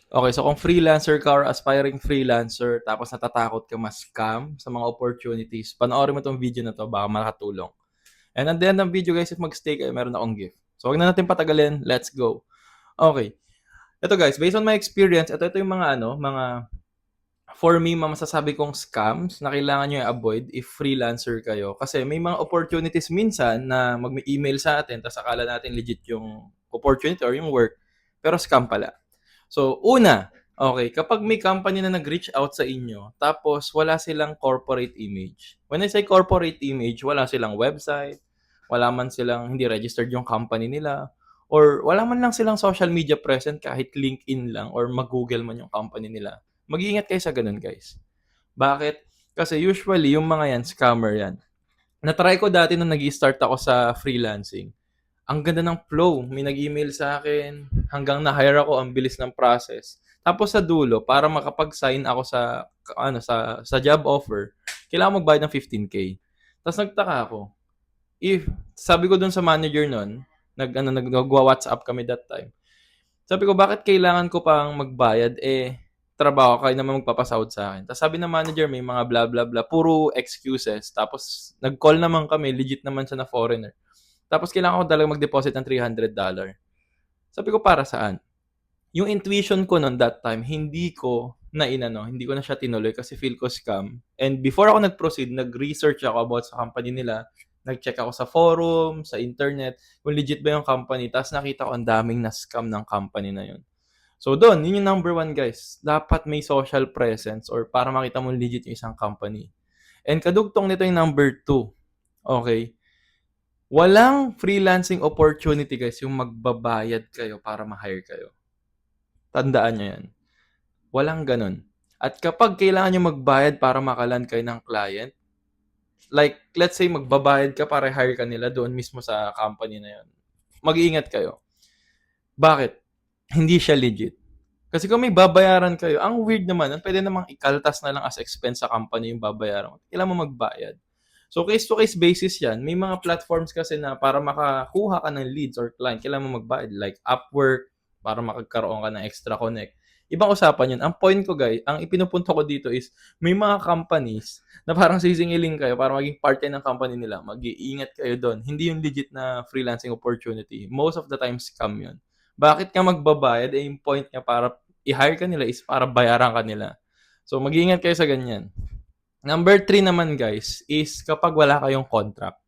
Okay, so kung freelancer ka or aspiring freelancer tapos natatakot ka ma-scam sa mga opportunities, panoorin mo 'tong video na 'to baka makatulong. And at the end ng video guys, if mag-stay kayo meron akong gift. So wag na natin patagalin, let's go. Okay, ito guys, based on my experience, ito yung mga mga for me masasabi kong scams na kailangan niyo i-avoid if freelancer kayo. Kasi may mga opportunities minsan na mag-email sa atin ta's akala natin legit yung opportunity or yung work, pero scam pala. So, una, okay, kapag may company na nag-reach out sa inyo, tapos wala silang corporate image. When I say corporate image, wala silang website, wala man silang, hindi registered yung company nila, or wala man lang silang social media present kahit LinkedIn lang or mag-Google man yung company nila. Mag-iingat kayo sa ganun, guys. Bakit? Kasi usually, yung mga yan, scammer yan. Na-try ko dati nung nag-start ako sa freelancing. Ang ganda ng flow. May nag-email sa akin. Hanggang na-hire ako, ang bilis ng process. Tapos sa dulo, para makapag-sign ako sa job offer, kailangan magbayad ng 15K. Tapos nagtaka ako. If sabi ko dun sa manager nun, nagwa-WhatsApp kami that time. Sabi ko, bakit kailangan ko pang magbayad? Trabaho kayo naman magpapasahod sa akin. Tapos sabi ng manager, may mga bla bla bla, puro excuses. Tapos nag-call naman kami, legit naman siya na foreigner. Tapos kailangan ko talaga mag-deposit ng $300. Sabi ko, para saan? Yung intuition ko noon that time, hindi ko na siya tinuloy kasi feel ko scam. And before ako nag-proceed, nag-research ako about sa company nila. Nag-check ako sa forum, sa internet, kung legit ba yung company. Tapos nakita ko ang daming na-scam ng company na yun. So doon, yun yung number one guys. Dapat may social presence or para makita mo legit yung isang company. And kadugtong nito yung number two. Okay? Walang freelancing opportunity guys yung magbabayad kayo para ma-hire kayo. Tandaan nyo yan. Walang ganun. At kapag kailangan nyo magbayad para makaland kayo ng client, like let's say magbabayad ka para hire ka nila doon mismo sa company na yun, mag-iingat kayo. Bakit? Hindi siya legit. Kasi kung may babayaran kayo, ang weird naman, pwede namang ikaltas na lang as expense sa company yung babayaran mo. Kailangan mo magbayad. So, case-to-case basis yan. May mga platforms kasi na para makakuha ka ng leads or client, kailangan mo magbayad. Like Upwork, para makagkaroon ka ng extra connect. Ibang usapan yun. Ang point ko guys, ang ipinupunto ko dito is, may mga companies na parang sisingilin kayo para maging part ng company nila. Mag-iingat kayo doon. Hindi yung legit na freelancing opportunity. Most of the time, scam yun. Bakit ka magbabayad? Yung point niya para i-hire ka nila is para bayaran ka nila. So, mag-iingat kayo sa ganyan. Number 3 naman guys is kapag wala kayong contract.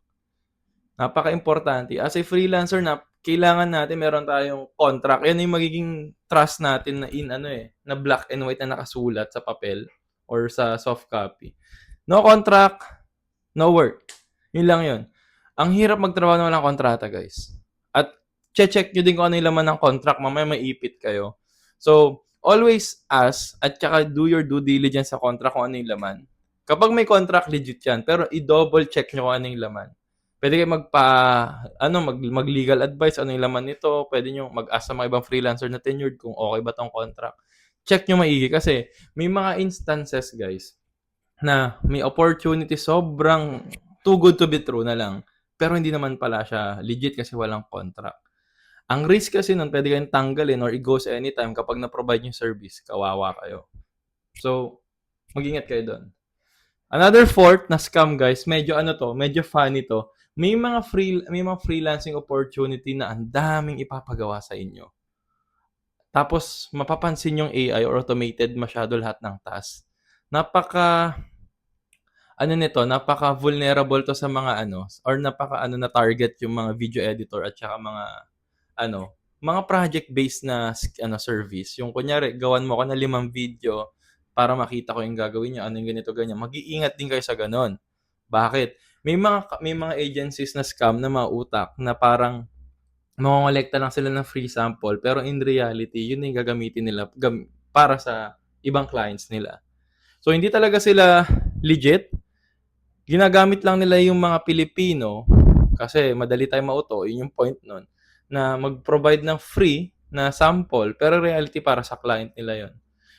Napaka-importante. As a freelancer na kailangan natin meron tayong contract. Yan yung magiging trust natin na black and white na nakasulat sa papel or sa soft copy. No contract, no work. Yun lang yun. Ang hirap magtrabaho na walang kontrata, guys. At check nyo din kung ano yung laman ng contract. Mamaya maipit kayo. So, always ask at saka do your due diligence sa contract kung ano yung laman. Kapag may contract, legit yan. Pero i-double check nyo kung ano yung laman. Pwede kayo mag-legal advice, ano yung laman nito. Pwede nyo mag-ask sa mga ibang freelancer na tenured kung okay ba tong contract. Check nyo maigi kasi may mga instances, guys, na may opportunity sobrang too good to be true na lang. Pero hindi naman pala siya legit kasi walang contract. Ang risk kasi nun, pwede kayong tanggalin or i-ghost anytime kapag na-provide yung service. Kawawa kayo. So, mag-ingat kayo doon. Another fourth na scam guys, medyo funny to. May mga freelancing opportunity na ang daming ipapagawa sa inyo. Tapos mapapansin yung AI or automated masyado lahat ng task. Napaka vulnerable to sa mga or na target yung mga video editor at saka mga project based na service. Yung kunyari gawan mo ako ng 5 video para makita ko yung gagawin niya, ano yung ganito ganyan. Mag-iingat din kayo sa ganon. Bakit? May mga agencies na scam na mga utak na parang mangongolekta lang sila ng free sample pero in reality yun yung gagamitin nila para sa ibang clients nila. So hindi talaga sila legit. Ginagamit lang nila yung mga Pilipino kasi madali tayong mauto, yun yung point nun, na mag-provide ng free na sample pero reality para sa client nila yon.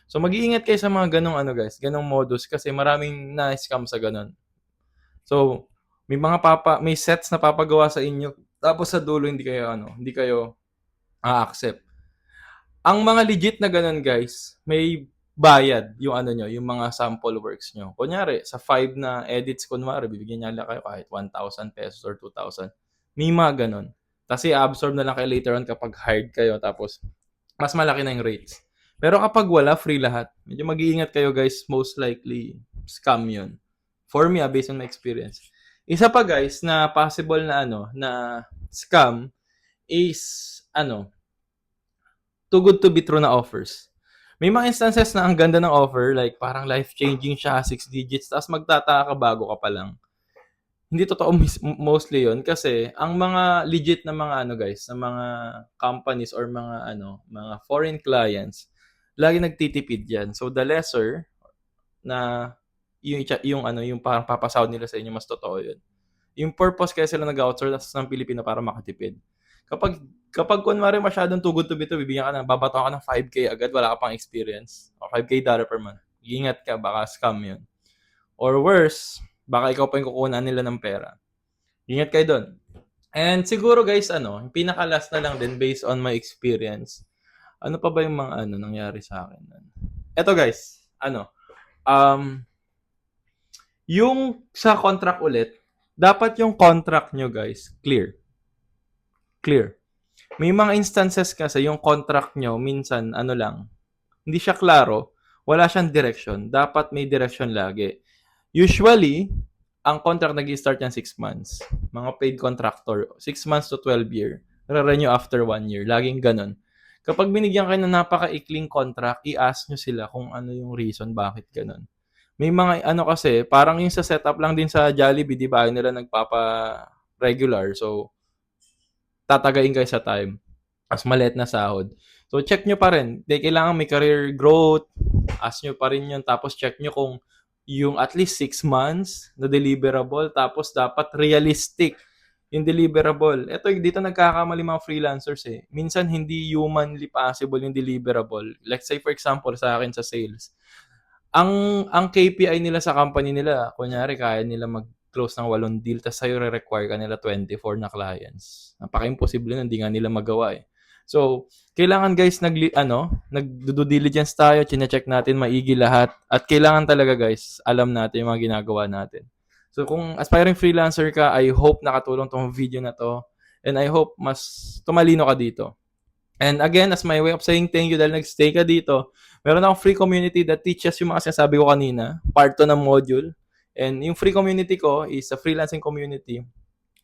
So mag-iingat kayo sa mga ganong guys, ganong modus kasi maraming na-scam sa ganon. So may sets na papagawa sa inyo tapos sa dulo hindi kayo a-accept. Ang mga legit na ganun guys, may bayad yung ano nyo, yung mga sample works nyo. Kunyari, sa 5 na edits, kunwari, bibigyan niya lang kayo kahit 1,000 pesos or 2,000. May mga ganun. Kasi absorb na lang kayo later on kapag hired kayo, tapos mas malaki na yung rates. Pero kapag wala, free lahat. Medyo mag-iingat kayo guys, most likely, scam yun. For me, based on my experience. Isa pa guys, na possible na na scam is, too good to be true na offers. May mga instances na ang ganda ng offer, like parang life-changing siya, 6 digits, tapos magtataka ka bago ka pa lang. Hindi totoo mostly yun kasi ang mga legit na mga guys, na mga companies or mga mga foreign clients, lagi nagtitipid yan. So the lesser na yung parang papasahod nila sa inyo, mas totoo yun. Yung purpose kaya sila nag-outsource ng Pilipino para makatipid. Kapag kunwari masyadong too good to be true, bibigyan ka babato ka ng 5K agad, wala ka pang experience. O $5K per month. Ingat ka, baka scam yun. Or worse, baka ikaw pa yung kukunan nila ng pera. Ingat kayo doon. And siguro guys, yung pinaka-last na lang din based on my experience. Ano pa ba yung mga nangyari sa akin? Eto guys, um, yung sa contract ulit, dapat yung contract nyo guys, clear. May mga instances kasi yung contract nyo, minsan lang, hindi siya klaro, wala siyang direction. Dapat may direction lagi. Usually, ang contract nag-start yan 6 months. Mga paid contractor, 6 months to 12 year. Re-renew after 1 year. Laging ganun. Kapag binigyan kayo ng napaka-ikling contract, i-ask nyo sila kung ano yung reason bakit ganun. May mga kasi, parang yung sa setup lang din sa Jollibee, di ba? Ayaw nila nagpapa-regular. So, tatagain kayo sa time. As maliit na sahod. So, check nyo pa rin. Kailangan may career growth. Ask nyo pa rin yun. Tapos, check nyo kung yung at least 6 months na deliverable. Tapos, dapat realistic yung deliverable. Ito, dito nagkakamali mga freelancers eh. Minsan, hindi humanly possible yung deliverable. Let's say, for example, sa akin sa sales. Ang KPI nila sa company nila, kunyari, kaya nila mag-close ng 8 deal, tapos sa'yo re-require ka nila 24 na clients. Napaka-imposible na, hindi nga nila magawa eh. So, kailangan guys, nag-due diligence tayo, chine-check natin maigi lahat, at kailangan talaga guys, alam natin yung mga ginagawa natin. So, kung aspiring freelancer ka, I hope nakatulong tong video na to, and I hope mas tumalino ka dito. And again, as my way of saying thank you dahil nag-stay ka dito, meron akong free community that teaches yung mga sinasabi ko kanina, part 2 ng module. And yung free community ko is a freelancing community,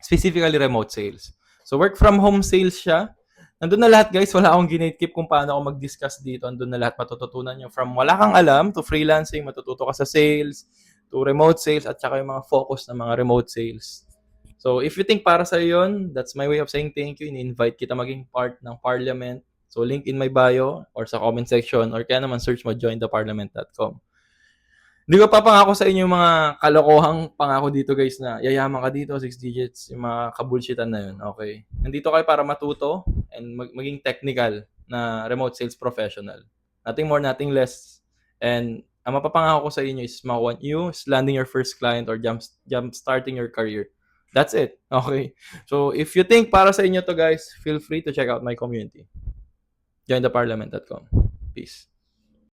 specifically remote sales. So work from home sales siya. Nandun na lahat guys, wala akong ginatekeep kung paano ako mag-discuss dito. Nandun na lahat matututunan nyo. From wala kang alam to freelancing, matututo ka sa sales, to remote sales, at saka yung mga focus ng mga remote sales. So, if you think para sa yun, that's my way of saying thank you. In-invite kita maging part ng Parliament. So, link in my bio or sa comment section or kaya naman search mo jointheparliament.com. Hindi ko pa pangako sa inyo yung mga kalokohang pangako dito guys na yayaman ka dito, 6 digits, yung mga kabulshitan na yun. Okay? Nandito kayo para matuto and maging technical na remote sales professional. Nothing more, nothing less. And ang mapapangako ko sa inyo is makuha nyo is landing your first client or jump starting your career. That's it. Okay? So, if you think para sa inyo to guys, feel free to check out my community. Jointheparliament.com. Peace.